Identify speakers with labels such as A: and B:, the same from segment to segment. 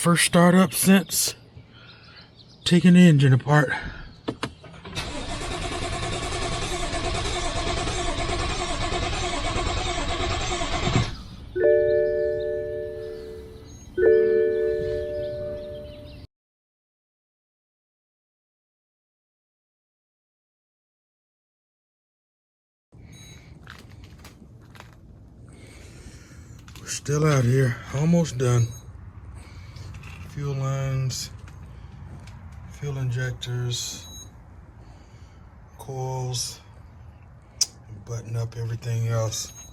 A: first startup since taking the engine apart. Still out here, almost done. Fuel lines, fuel injectors, coils, and button up everything else.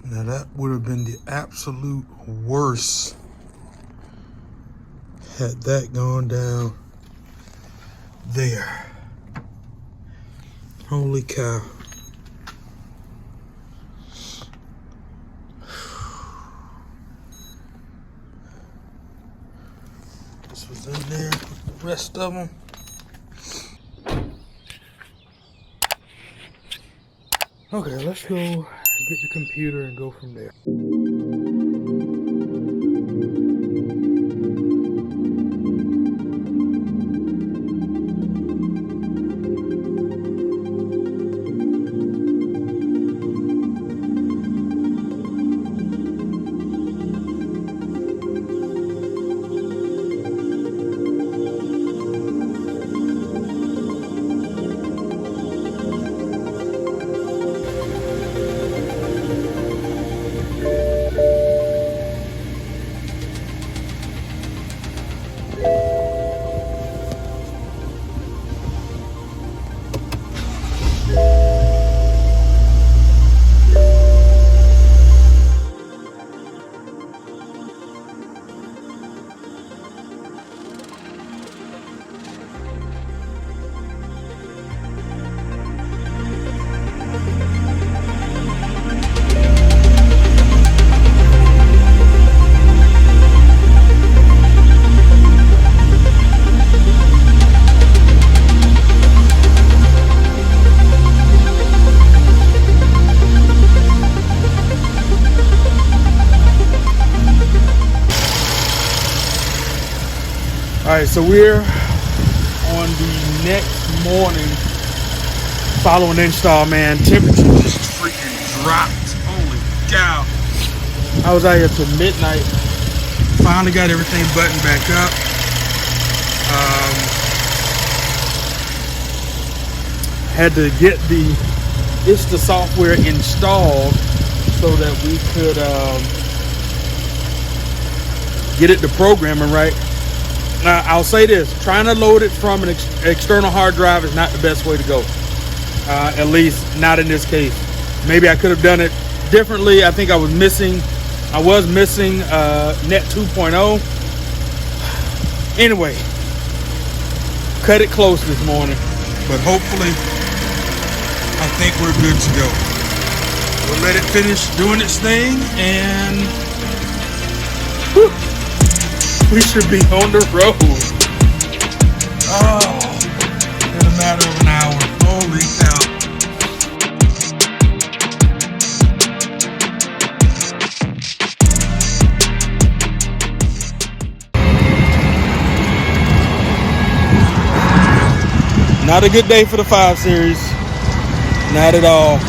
A: Now that would have been the absolute worst had that gone down there. Holy cow. This was in there with the rest of them. Okay, let's go get the computer and go from there. Alright, so we're on the next morning following install, man. Temperature just freaking dropped. Holy cow. I was out here till midnight. Finally got everything buttoned back up. Had to get the software installed so that we could get it to programming right. I'll say this, trying to load it from an external hard drive is not the best way to go. At least not in this case. Maybe I could have done it differently. I think I was missing Net 2.0. Anyway, cut it close this morning, but hopefully I think we're good to go. We'll let it finish doing its thing and whew, we should be on the road. Oh, in a matter of an hour. Holy cow. Not a good day for the 5 Series. Not at all.